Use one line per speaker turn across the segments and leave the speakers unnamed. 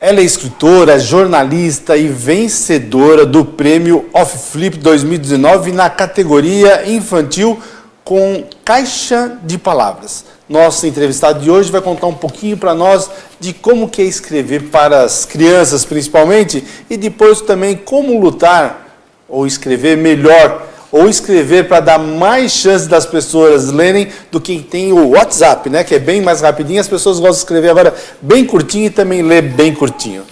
Ela é escritora, jornalista e vencedora do prêmio Off Flip 2019 na categoria infantil com Caixa de Palavras. Nossa entrevistada de hoje vai contar um pouquinho para nós de como que é escrever para as crianças, principalmente, e depois também como lutar ou escrever melhor, ou escrever para dar mais chance das pessoas lerem do que tem o WhatsApp, né? Que é bem mais rapidinho, as pessoas gostam de escrever agora bem curtinho e também ler bem curtinho.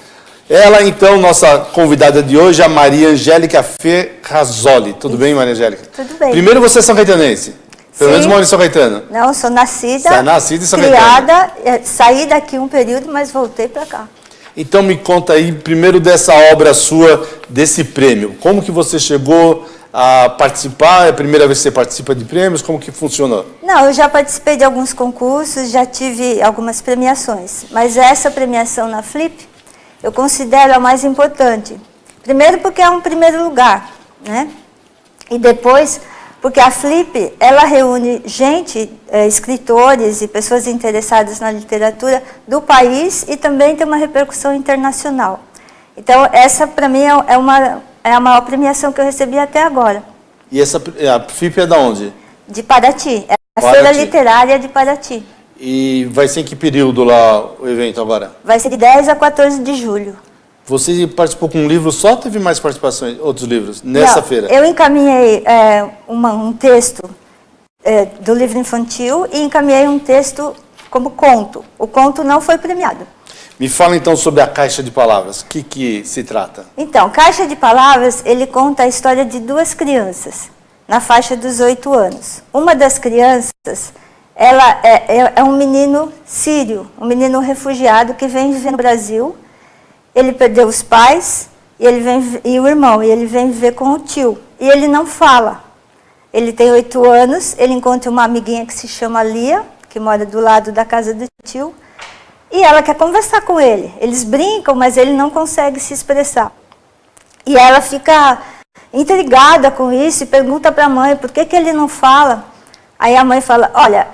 Ela, então, nossa convidada de hoje, a Maria Angélica Ferrazoli. Tudo bem, Maria Angélica?
Tudo bem.
Primeiro, você é São Caetanense? Pelo menos mora em São Caetano?
Não, sou nascida,
em São
criada, saí daqui um período, mas voltei para cá.
Então, me conta aí, primeiro, dessa obra sua, desse prêmio. Como que você chegou a participar? É a primeira vez que você participa de prêmios? Como que funcionou?
Não, eu já participei de alguns concursos, já tive algumas premiações, mas essa premiação na Flip eu considero a mais importante. Primeiro porque é um primeiro lugar, né? E depois porque a Flip, ela reúne gente, escritores e pessoas interessadas na literatura do país e também tem uma repercussão internacional. Então, essa para mim é a maior premiação que eu recebi até agora.
E a Flip é da onde?
De Paraty, é a
Paraty.
Feira Literária de Paraty.
E vai ser em que período lá o evento agora?
Vai ser de 10 a 14 de julho.
Você participou com um livro só ou teve mais participações, outros livros, nessa feira?
Eu encaminhei um texto do livro infantil e encaminhei um texto como conto. O conto não foi premiado.
Me fala então sobre a Caixa de Palavras. O que se trata?
Então, Caixa de Palavras, ele conta a história de duas crianças, na faixa dos 8 anos. Uma das crianças, ela é um menino sírio, um menino refugiado que vem viver no Brasil. Ele perdeu os pais e o irmão, e ele vem viver com o tio. E ele não fala. Ele tem 8 anos, ele encontra uma amiguinha que se chama Lia, que mora do lado da casa do tio, e ela quer conversar com ele. Eles brincam, mas ele não consegue se expressar. E ela fica intrigada com isso e pergunta para a mãe por que ele não fala. Aí a mãe fala, olha,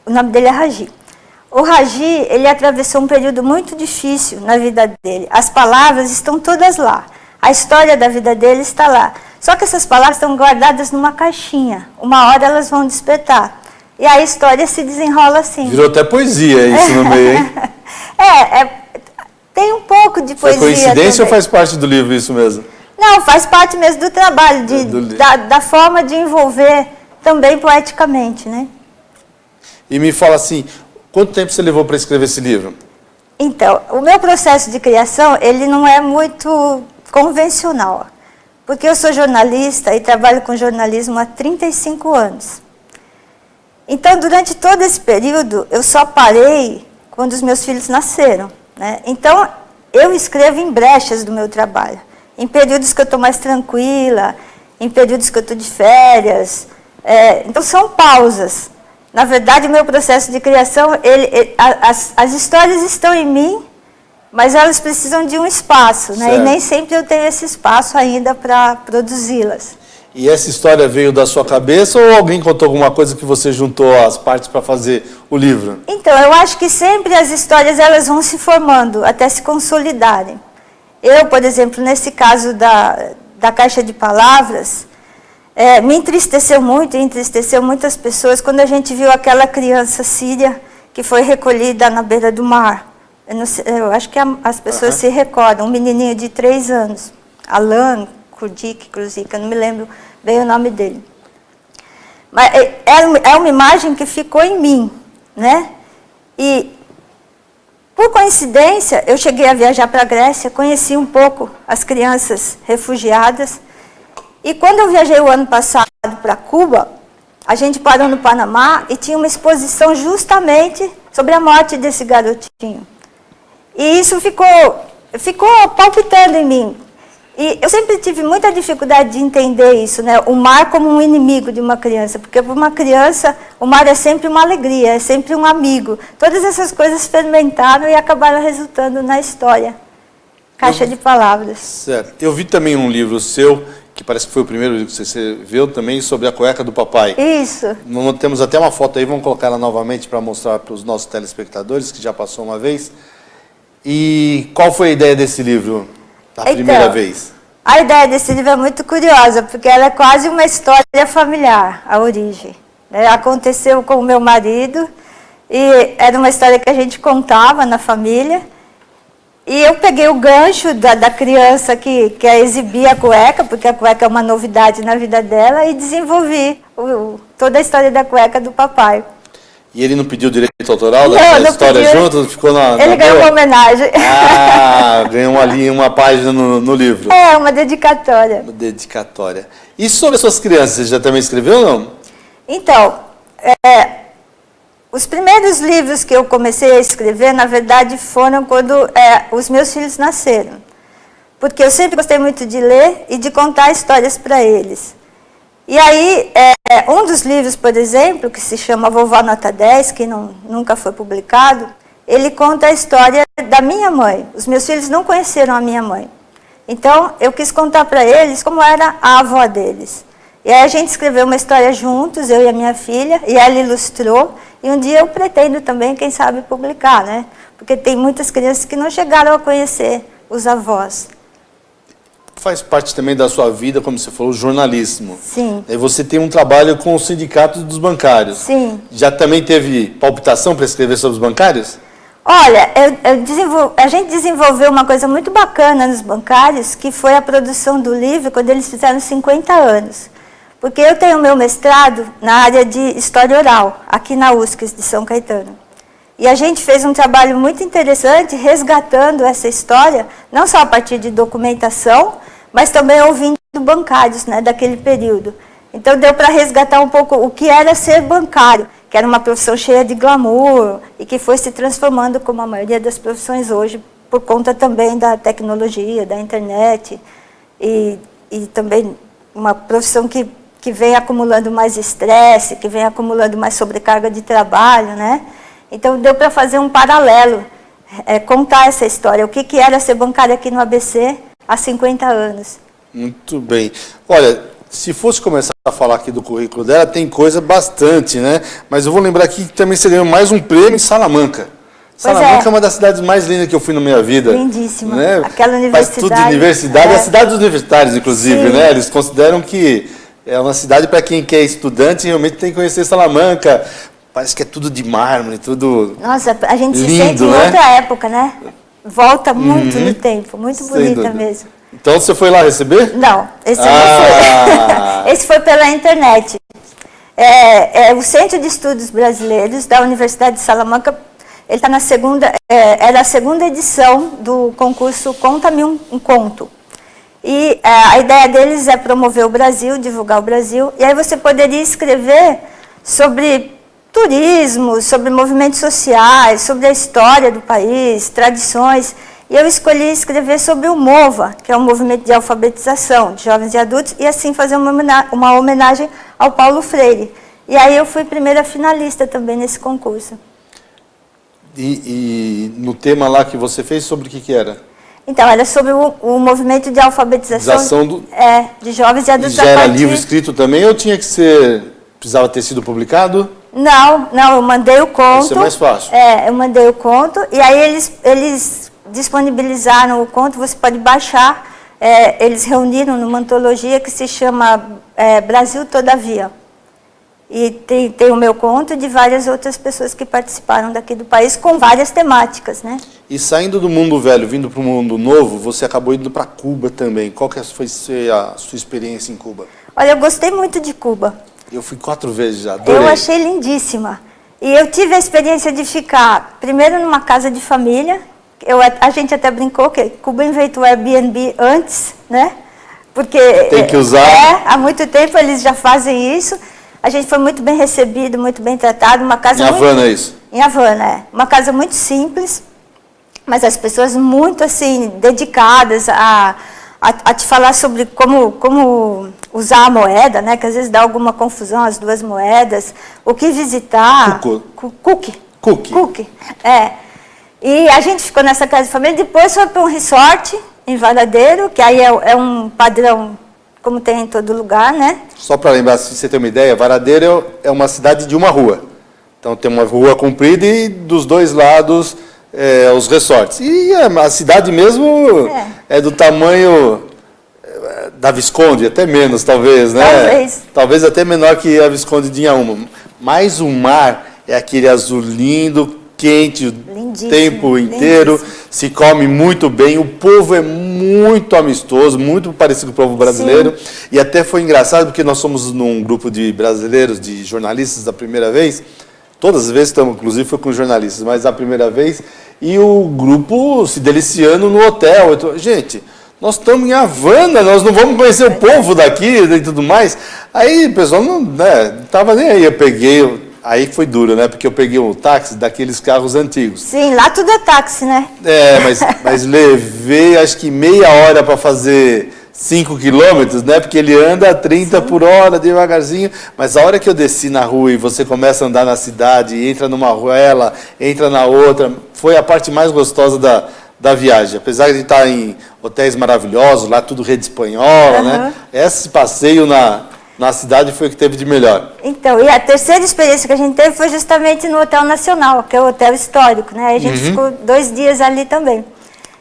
o nome dele é Raji. O Raji, ele atravessou um período muito difícil na vida dele. As palavras estão todas lá. A história da vida dele está lá. Só que essas palavras estão guardadas numa caixinha. Uma hora elas vão despertar. E a história se desenrola assim.
Virou até poesia isso no meio, hein?
Tem um pouco de poesia.
Foi coincidência
também.
ou faz parte do livro isso mesmo?
Não, faz parte mesmo do trabalho, da forma de envolver também poeticamente, né?
E me fala assim, quanto tempo você levou para escrever esse livro?
Então, o meu processo de criação, ele não é muito convencional, porque eu sou jornalista e trabalho com jornalismo há 35 anos. Então, durante todo esse período, eu só parei quando os meus filhos nasceram, né? Então, eu escrevo em brechas do meu trabalho, em períodos que eu estou mais tranquila, em períodos que eu estou de férias. Então, são pausas. Na verdade, o meu processo de criação, as histórias estão em mim, mas elas precisam de um espaço, né? E nem sempre eu tenho esse espaço ainda para produzi-las.
E essa história veio da sua cabeça ou alguém contou alguma coisa que você juntou as partes para fazer o livro? Então,
eu acho que sempre as histórias elas vão se formando até se consolidarem. Eu, por exemplo, nesse caso da Caixa de Palavras, me entristeceu muito e entristeceu muitas pessoas quando a gente viu aquela criança síria que foi recolhida na beira do mar. Eu acho que as pessoas se recordam, um menininho de 3 anos, Alan Kurdik, eu não me lembro bem o nome dele. Mas é uma imagem que ficou em mim, né? E, por coincidência, eu cheguei a viajar para a Grécia, conheci um pouco as crianças refugiadas. E quando eu viajei o ano passado para Cuba, a gente parou no Panamá e tinha uma exposição justamente sobre a morte desse garotinho. E isso ficou palpitando em mim. E eu sempre tive muita dificuldade de entender isso, né? O mar como um inimigo de uma criança, porque para uma criança o mar é sempre uma alegria, é sempre um amigo. Todas essas coisas fermentaram e acabaram resultando na história. Caixa de Palavras.
Certo. Eu vi também um livro seu, que parece que foi o primeiro livro que você escreveu também, sobre a cueca do papai.
Isso.
Temos até uma foto aí, vamos colocar ela novamente para mostrar para os nossos telespectadores, que já passou uma vez. E qual foi a ideia desse livro, da primeira vez?
A ideia desse livro é muito curiosa, porque ela é quase uma história familiar, a origem. Aconteceu com o meu marido, e era uma história que a gente contava na família. E eu peguei o gancho da criança que quer exibir a cueca, porque a cueca é uma novidade na vida dela, e desenvolvi toda a história da cueca do papai.
E ele não pediu direito autoral da história junto? Ficou
ele ganhou uma homenagem.
Ah, ganhou ali uma página no livro.
É, uma dedicatória.
Uma dedicatória. E sobre as suas crianças, você já também escreveu ou não?
Então, os primeiros livros que eu comecei a escrever, na verdade, foram quando os meus filhos nasceram. Porque eu sempre gostei muito de ler e de contar histórias para eles. E aí, um dos livros, por exemplo, que se chama Vovó Nota 10, que nunca foi publicado, ele conta a história da minha mãe. Os meus filhos não conheceram a minha mãe. Então, eu quis contar para eles como era a avó deles. E aí a gente escreveu uma história juntos, eu e a minha filha, e ela ilustrou. E um dia eu pretendo também, quem sabe, publicar, né? Porque tem muitas crianças que não chegaram a conhecer os avós.
Faz parte também da sua vida, como você falou, jornalismo.
Sim.
E você tem um trabalho com o Sindicato dos Bancários.
Sim.
Já também teve palpitação para escrever sobre os bancários?
Olha, a gente desenvolveu uma coisa muito bacana nos bancários, que foi a produção do livro quando eles fizeram 50 anos. Porque eu tenho meu mestrado na área de História Oral, aqui na USC de São Caetano. E a gente fez um trabalho muito interessante resgatando essa história, não só a partir de documentação, mas também ouvindo bancários, né, daquele período. Então deu para resgatar um pouco o que era ser bancário, que era uma profissão cheia de glamour e que foi se transformando como a maioria das profissões hoje, por conta também da tecnologia, da internet, e também uma profissão que vem acumulando mais estresse, que vem acumulando mais sobrecarga de trabalho, né? Então, deu para fazer um paralelo, contar essa história, o que era ser bancário aqui no ABC há 50 anos. Muito
bem. Olha, se fosse começar a falar aqui do currículo dela, tem coisa bastante, né? Mas eu vou lembrar aqui que também você ganhou mais um prêmio em Salamanca. Salamanca é uma das cidades mais lindas que eu fui na minha vida.
Lindíssima.
Né?
Aquela universidade.
Faz tudo de universidade, é a cidade dos universitários, inclusive,
Sim.
né? Eles consideram que é uma cidade para quem quer estudante, realmente tem que conhecer Salamanca. Parece que é tudo de mármore, tudo. Nossa, a gente lindo, se sente em outra
época, né? Volta muito no tempo, muito bonita mesmo.
Então você foi lá receber?
Não, esse eu não fui. Esse foi pela internet. O Centro de Estudos Brasileiros da Universidade de Salamanca, ele está na segunda, era a segunda edição do concurso Conta-me um Conto. E a ideia deles é promover o Brasil, divulgar o Brasil, e aí você poderia escrever sobre turismo, sobre movimentos sociais, sobre a história do país, tradições. E eu escolhi escrever sobre o MOVA, que é um movimento de alfabetização de jovens e adultos, e assim fazer uma homenagem ao Paulo Freire. E aí eu fui primeira finalista também nesse concurso.
E no tema lá que você fez, sobre o que era?
Então, era sobre o movimento de alfabetização de jovens e adultos.
E já era livro escrito também ou precisava ter sido publicado?
Não, eu mandei o conto.
Isso é mais fácil.
Eu mandei o conto e aí eles disponibilizaram o conto, você pode baixar. Eles reuniram numa antologia que se chama Brasil Todavia. E tem o meu conto e de várias outras pessoas que participaram daqui do país com várias temáticas, né?
E saindo do mundo velho, vindo para o mundo novo, você acabou indo para Cuba também. Qual que foi a sua experiência em Cuba?
Olha, eu gostei muito de Cuba.
Eu fui 4 vezes já, adorei.
Eu achei lindíssima. E eu tive a experiência de ficar, primeiro, numa casa de família. A gente até brincou que Cuba inventou o Airbnb antes, né? Porque
tem que usar.
Há muito tempo eles já fazem isso. A gente foi muito bem recebido, muito bem tratado. Uma casa
em Havana, é isso?
Em Havana, Uma casa muito simples, mas as pessoas muito, assim, dedicadas a te falar sobre como usar a moeda, né? Que às vezes dá alguma confusão as duas moedas. O que visitar. Cookie. E a gente ficou nessa casa de família. Depois foi para um resort em Varadeiro, que aí é um padrão como tem em todo lugar, né?
Só para lembrar, se você tem uma ideia, Varadeiro é uma cidade de uma rua. Então tem uma rua comprida e dos dois lados os resorts. E a cidade mesmo é do tamanho da Visconde, até menos talvez, né? Talvez até menor que a Visconde de Inhaúma. Mas o mar é aquele azul lindo, quente o tempo inteiro, se come muito bem, o povo é muito amistoso, muito parecido com o povo brasileiro. Sim. E até foi engraçado, porque nós somos num grupo de brasileiros, de jornalistas da primeira vez, todas as vezes estamos, inclusive foi com jornalistas, mas a primeira vez, e o grupo se deliciando no hotel. Então, gente, nós estamos em Havana, nós não vamos conhecer o povo daqui e tudo mais. Aí o pessoal não estava nem aí, eu peguei... Aí foi duro, né? Porque eu peguei um táxi daqueles carros antigos.
Sim, lá tudo é táxi, né?
Mas levei acho que meia hora para fazer 5 quilômetros, né? Porque ele anda a 30 por hora, devagarzinho. Mas a hora que eu desci na rua e você começa a andar na cidade, entra numa ruela, entra na outra, foi a parte mais gostosa da viagem. Apesar de estar em hotéis maravilhosos, lá tudo rede espanhola, né? Esse passeio na cidade foi o que teve de melhor.
Então, e a terceira experiência que a gente teve foi justamente no Hotel Nacional, que é o hotel histórico, né? A gente ficou 2 dias ali também.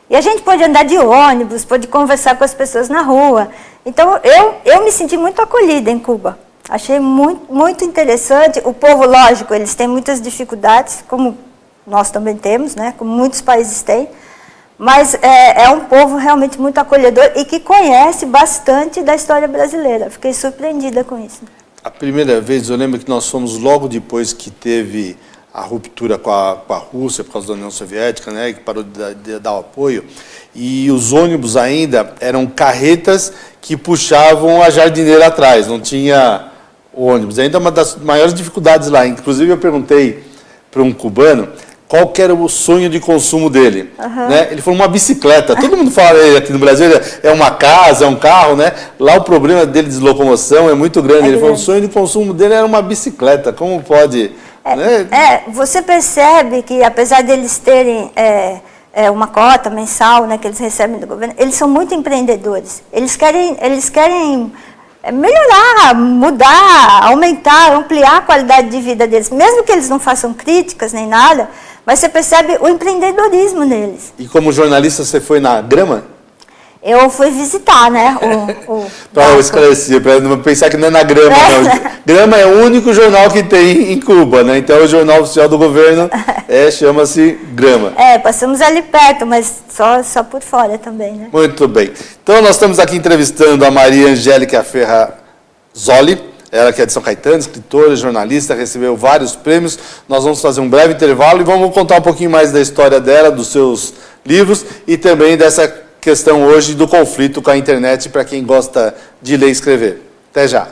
E a gente pôde andar de ônibus, pôde conversar com as pessoas na rua. Então, eu me senti muito acolhida em Cuba. Achei muito, muito interessante. O povo, lógico, eles têm muitas dificuldades, como nós também temos, né? Como muitos países têm. Mas é um povo realmente muito acolhedor e que conhece bastante da história brasileira. Fiquei surpreendida com isso.
A primeira vez, eu lembro que nós fomos logo depois que teve a ruptura com a Rússia, por causa da União Soviética, né, que parou de dar o apoio, e os ônibus ainda eram carretas que puxavam a jardineira atrás, não tinha ônibus. Ainda uma das maiores dificuldades lá. Inclusive, eu perguntei para um cubano qual que era o sonho de consumo dele. Né? Ele falou uma bicicleta. Todo mundo fala aqui no Brasil, é uma casa, é um carro, né? Lá o problema dele de locomoção é muito grande. Ele falou que o sonho de consumo dele era uma bicicleta. Como pode...
Você percebe que, apesar deles terem uma cota mensal, né, que eles recebem do governo, eles são muito empreendedores. Eles querem melhorar, mudar, aumentar, ampliar a qualidade de vida deles. Mesmo que eles não façam críticas nem nada, mas você percebe o empreendedorismo neles.
E como jornalista, você foi na Grama?
Eu fui visitar, né?
Para eu esclarecer, para não pensar que não é na Grama, não. Grama é o único jornal que tem em Cuba, né? Então, o jornal oficial do governo chama-se Grama.
Passamos ali perto, mas só por fora também, né?
Muito bem. Então, nós estamos aqui entrevistando a Maria Angélica Ferrazoli, ela que é de São Caetano, escritora, jornalista, recebeu vários prêmios. Nós vamos fazer um breve intervalo e vamos contar um pouquinho mais da história dela, dos seus livros e também dessa questão hoje do conflito com a internet para quem gosta de ler e escrever. Até já.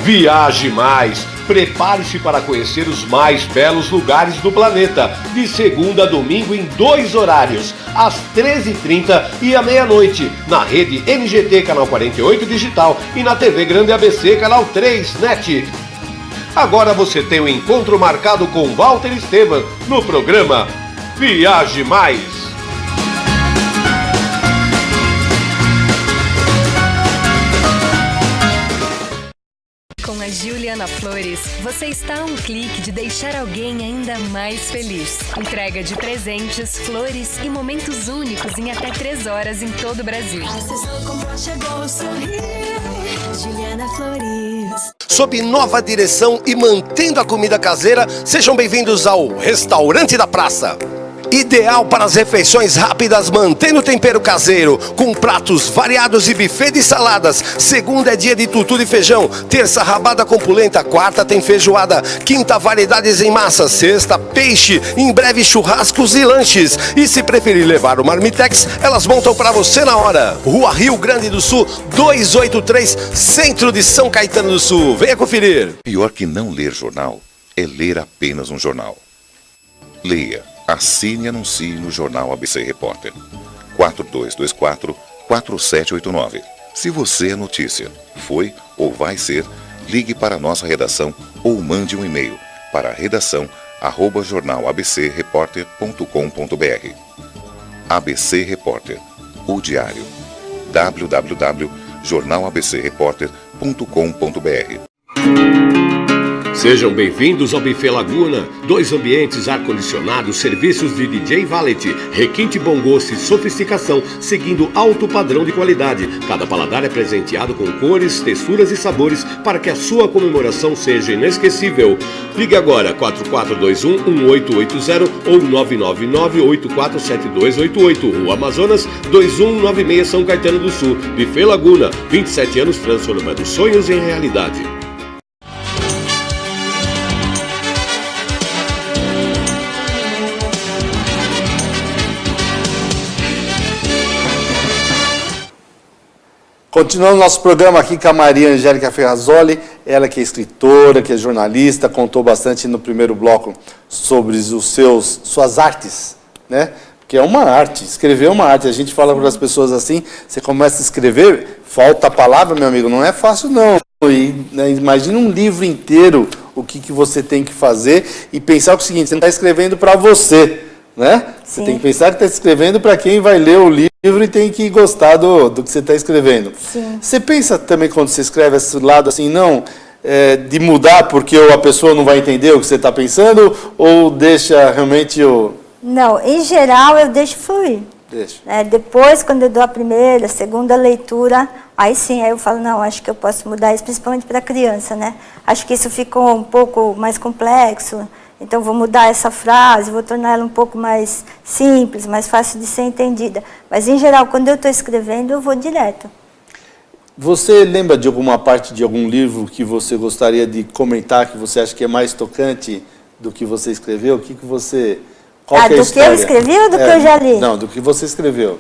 Viaje mais! Prepare-se para conhecer os mais belos lugares do planeta, de segunda a domingo em 2 horários, às 13h30 e à meia-noite, na rede NGT Canal 48 Digital e na TV Grande ABC Canal 3 NET. Agora você tem um encontro marcado com Walter Esteban no programa Viaje Mais.
Com a Juliana Flores, você está a um clique de deixar alguém ainda mais feliz. Entrega de presentes, flores e momentos únicos em até 3 horas em todo o Brasil. Juliana Flores.
Sob nova direção e mantendo a comida caseira, sejam bem-vindos ao Restaurante da Praça. Ideal para as refeições rápidas, mantendo o tempero caseiro, com pratos variados e buffet de saladas. Segunda é dia de tutu de feijão, terça rabada com polenta, quarta tem feijoada, quinta variedades em massa, sexta peixe, em breve churrascos e lanches. E se preferir levar o Marmitex, elas montam para você na hora. Rua Rio Grande do Sul, 283, centro de São Caetano do Sul. Venha conferir.
Pior que não ler jornal é ler apenas um jornal. Leia. Assine e anuncie no Jornal ABC Repórter. 4224-4789. Se você é notícia, foi ou vai ser, ligue para a nossa redação ou mande um e-mail para redação@jornalabcreporter.com.br. ABC Repórter, o diário. www.jornalabcreporter.com.br.
Sejam bem-vindos ao Buffet Laguna. 2 ambientes, ar-condicionado, serviços de DJ Valet, requinte, bom gosto e sofisticação, seguindo alto padrão de qualidade. Cada paladar é presenteado com cores, texturas e sabores para que a sua comemoração seja inesquecível. Ligue agora 4421-1880 ou 999-847288. Rua Amazonas, 2196 São Caetano do Sul. Buffet Laguna, 27 anos transformando sonhos em realidade.
Continuando nosso programa aqui com a Maria Angélica Ferrazoli, ela que é escritora, que é jornalista, contou bastante no primeiro bloco sobre suas artes, né? Porque é uma arte, escrever é uma arte. A gente fala para as pessoas assim, você começa a escrever, falta a palavra, meu amigo, não é fácil não. E, né, imagina um livro inteiro, o que você tem que fazer e pensar o seguinte, você não está escrevendo para você, né? Você tem que pensar que está escrevendo para quem vai ler o livro e tem que gostar do que você está escrevendo.
Sim.
Você pensa também quando você escreve esse lado assim, não, de mudar porque a pessoa não vai entender o que você está pensando, ou deixa realmente o...
Não, em geral eu deixo fluir.
Deixa.
Depois, quando eu dou a primeira, a segunda leitura, aí sim, aí eu falo, não, acho que eu posso mudar isso, principalmente para a criança, né? Acho que isso ficou um pouco mais complexo, então vou mudar essa frase, vou tornar ela um pouco mais simples, mais fácil de ser entendida. Mas, em geral, quando eu estou escrevendo, eu vou direto.
Você lembra de alguma parte de algum livro que você gostaria de comentar, que você acha que é mais tocante do que você escreveu? O que você... Qual que é a história?
Do que eu escrevi ou do que eu já li?
Não, do que você escreveu.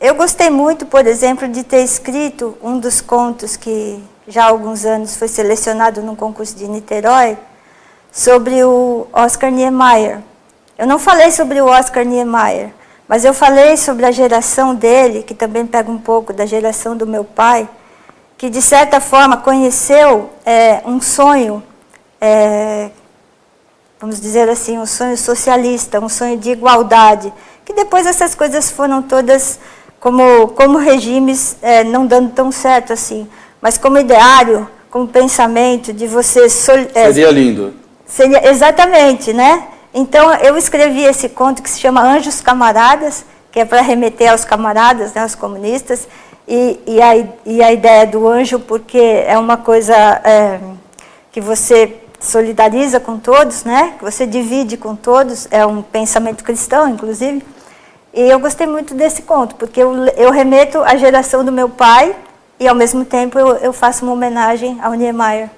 Eu gostei muito, por exemplo, de ter escrito um dos contos que já há alguns anos foi selecionado num concurso de Niterói, sobre o Oscar Niemeyer. Eu não falei sobre o Oscar Niemeyer, mas eu falei sobre a geração dele, que também pega um pouco da geração do meu pai, que de certa forma conheceu um sonho, vamos dizer assim, um sonho socialista, um sonho de igualdade, que depois essas coisas foram todas como regimes não dando tão certo assim, mas como ideário, como pensamento de você...
Seria lindo.
Seria, exatamente, né? Então, eu escrevi esse conto que se chama Anjos Camaradas, que é para remeter aos camaradas, né, aos comunistas, e a ideia do anjo, porque é uma coisa que você solidariza com todos, né? Que você divide com todos, é um pensamento cristão, inclusive. E eu gostei muito desse conto, porque eu remeto à geração do meu pai e, ao mesmo tempo, eu faço uma homenagem ao Niemeyer.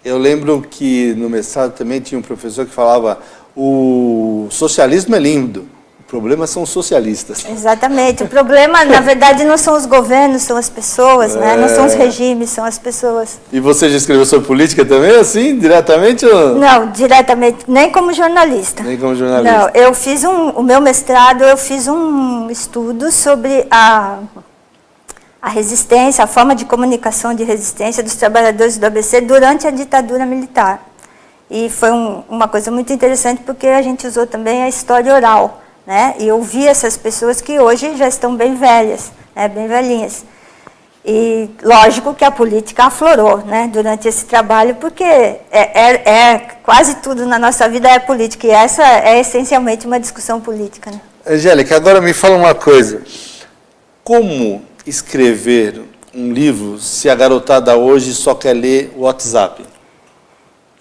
Eu lembro que no mestrado também tinha um professor que falava o socialismo é lindo, o problema são os socialistas.
Exatamente. O problema, na verdade, não são os governos, são as pessoas, né? Não são os regimes, são as pessoas.
E você já escreveu sobre política também, assim, diretamente? Ou...
Não, diretamente, nem como jornalista.
Nem como jornalista.
Não, eu fiz o meu mestrado, eu fiz um estudo sobre a resistência, a forma de comunicação de resistência dos trabalhadores do ABC durante a ditadura militar. E foi uma coisa muito interessante porque a gente usou também a história oral, né? E eu vi essas pessoas que hoje já estão bem velhas, né? Bem velhinhas. E lógico que a política aflorou, né? Durante esse trabalho, porque quase tudo na nossa vida é política, e essa é essencialmente uma discussão política, né?
Angélica, agora me fala uma coisa. Como escrever um livro se a garotada hoje só quer ler o WhatsApp?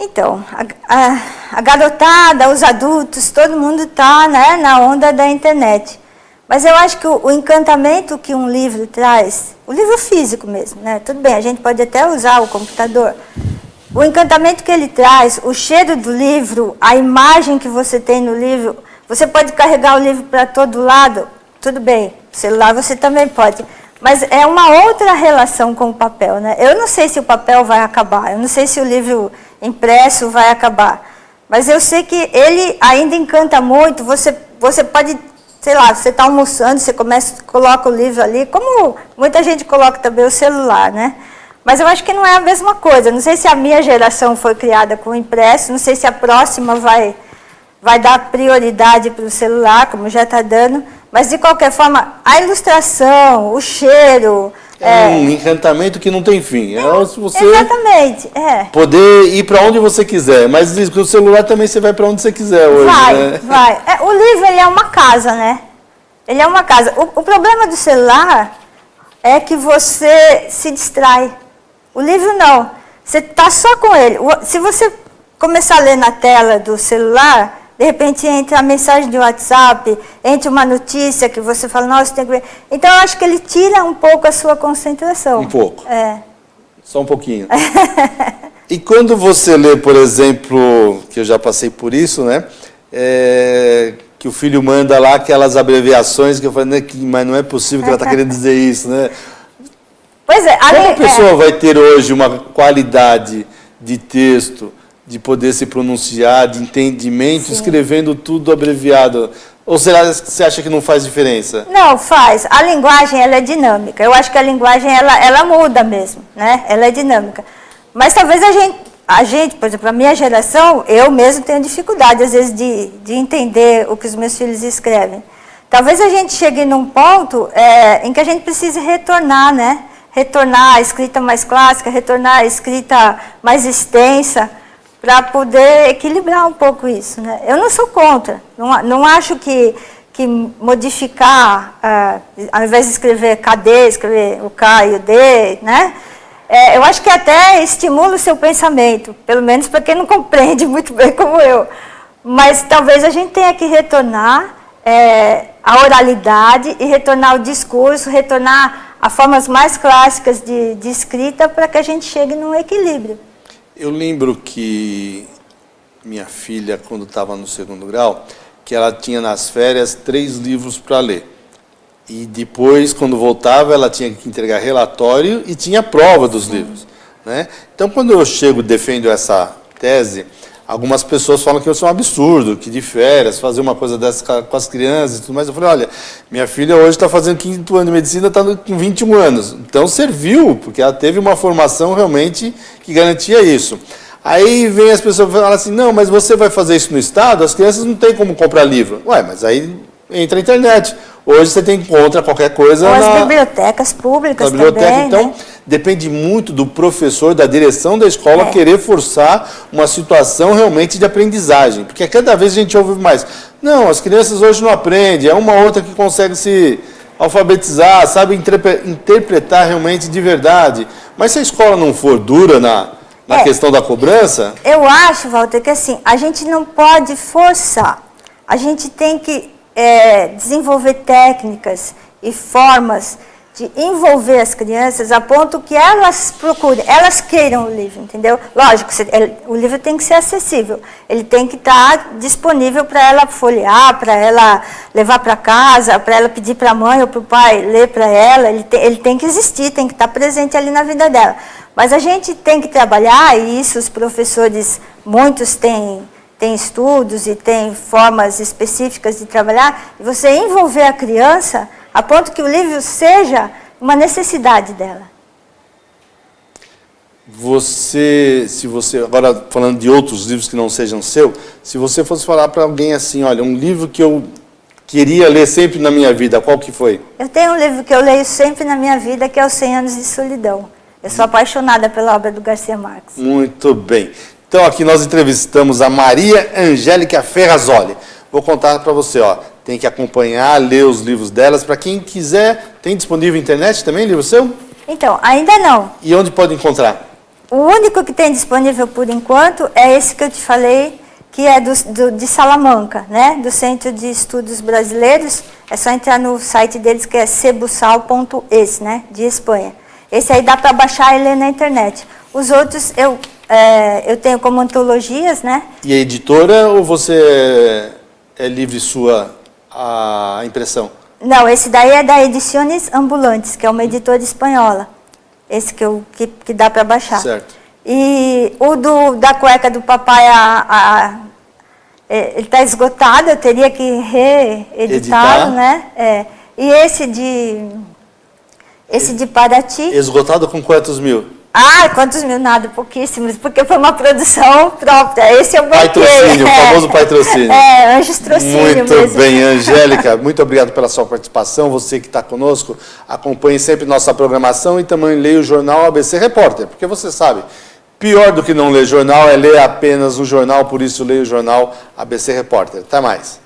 Então, a garotada, os adultos, todo mundo está, né, na onda da internet. Mas eu acho que o encantamento que um livro traz, o livro físico mesmo, né? Tudo bem, a gente pode até usar o computador. O encantamento que ele traz, o cheiro do livro, a imagem que você tem no livro, você pode carregar o livro para todo lado, tudo bem, celular você também pode. Mas é uma outra relação com o papel, né? Eu não sei se o papel vai acabar, eu não sei se o livro impresso vai acabar, mas eu sei que ele ainda encanta muito. Você pode, sei lá, você está almoçando, você coloca o livro ali, como muita gente coloca também o celular, né? Mas eu acho que não é a mesma coisa. Não sei se a minha geração foi criada com o impresso, não sei se a próxima vai dar prioridade para o celular, como já está dando, mas de qualquer forma, a ilustração, o cheiro...
É um encantamento que não tem fim. É se você
exatamente,
poder ir para onde você quiser, mas com o celular também você vai para onde você quiser hoje.
Vai. O livro, ele é uma casa, né? Ele é uma casa. O problema do celular é que você se distrai. O livro não. Você está só com ele. Se você começar a ler na tela do celular, de repente entra a mensagem de WhatsApp, entra uma notícia que você fala, nossa, tem que ver. Então, eu acho que ele tira um pouco a sua concentração.
Um pouco? Só um pouquinho. E quando você lê, por exemplo, que eu já passei por isso, né? Que o filho manda lá aquelas abreviações que eu falei, mas não é possível que ela está querendo dizer isso, né?
Pois é.
Como a pessoa vai ter hoje uma qualidade de texto, de poder se pronunciar, de entendimento, escrevendo tudo abreviado? Ou será que você acha que não faz diferença?
Não, faz. A linguagem, ela é dinâmica. Eu acho que a linguagem, ela muda mesmo, né? Ela é dinâmica. Mas talvez a gente, por exemplo, a minha geração, eu mesmo tenho dificuldade, às vezes, de entender o que os meus filhos escrevem. Talvez a gente chegue num ponto em que a gente precise retornar, né? Retornar à escrita mais clássica, retornar à escrita mais extensa, para poder equilibrar um pouco isso, né? Eu não sou contra, não acho que modificar, ao invés de escrever KD, escrever o K e o D, né? Eu acho que até estimula o seu pensamento, pelo menos para quem não compreende muito bem como eu. Mas talvez a gente tenha que retornar a oralidade e retornar ao discurso, retornar a formas mais clássicas de escrita para que a gente chegue num equilíbrio.
Eu lembro que minha filha, quando estava no 2º grau, que ela tinha nas férias 3 livros para ler. E depois, quando voltava, ela tinha que entregar relatório e tinha prova dos livros, né? Então, quando eu chego e defendo essa tese, algumas pessoas falam que eu sou um absurdo, que de férias, fazer uma coisa dessa com as crianças e tudo mais. Eu falei, olha, minha filha hoje está fazendo 5º ano de medicina, está com 21 anos. Então, serviu, porque ela teve uma formação realmente que garantia isso. Aí vem as pessoas e falam assim, não, mas você vai fazer isso no Estado? As crianças não têm como comprar livro. Ué, mas aí entra a internet. Hoje você encontra qualquer coisa
nas bibliotecas públicas também,
então,
né?
Depende muito do professor, da direção da escola querer forçar uma situação realmente de aprendizagem. Porque cada vez a gente ouve mais. Não, as crianças hoje não aprendem, é uma outra que consegue se alfabetizar, sabe interpretar realmente de verdade. Mas se a escola não for dura na questão da cobrança...
Eu acho, Walter, que assim, a gente não pode forçar. A gente tem que desenvolver técnicas e formas de envolver as crianças a ponto que elas procurem, elas queiram o livro, entendeu? Lógico, o livro tem que ser acessível, ele tem que estar disponível para ela folhear, para ela levar para casa, para ela pedir para a mãe ou para o pai ler para ela, ele tem que existir, tem que estar presente ali na vida dela. Mas a gente tem que trabalhar, e isso os professores, muitos têm estudos e tem formas específicas de trabalhar, e você envolver a criança a ponto que o livro seja uma necessidade dela.
Agora falando de outros livros que não sejam seu, se você fosse falar para alguém assim, olha, um livro que eu queria ler sempre na minha vida, qual que foi?
Eu tenho um livro que eu leio sempre na minha vida, que é Os 100 Anos de Solidão. Eu sou apaixonada pela obra do Garcia Marques.
Muito bem. Então, aqui nós entrevistamos a Maria Angélica Ferrazoli. Vou contar para você, tem que acompanhar, ler os livros delas. Para quem quiser, tem disponível na internet também, livro seu?
Então, ainda não.
E onde pode encontrar?
O único que tem disponível por enquanto é esse que eu te falei, que é de Salamanca, né? Do Centro de Estudos Brasileiros. É só entrar no site deles, que é cebussal.es, né? De Espanha. Esse aí dá para baixar e ler na internet. Os outros eu tenho como antologias, né?
E a editora, ou você é livre sua a impressão?
Não, esse daí é da Ediciones Ambulantes, que é uma editora espanhola. Esse que dá para baixar.
Certo.
E o da cueca do papai, ele está esgotado, eu teria que reeditá-lo, né? E esse de Paraty...
Esgotado com quantos mil?
Ah, quantos mil? Nada, pouquíssimos, porque foi uma produção própria. Esse é o bloqueio.
Patrocínio, o famoso patrocínio.
Anjos Trocínio
Muito
mesmo.
bem, Angélica, muito obrigado pela sua participação. Você que está conosco, acompanhe sempre nossa programação e também leia o jornal ABC Repórter, porque você sabe, pior do que não ler jornal é ler apenas um jornal, por isso leia o jornal ABC Repórter. Até mais.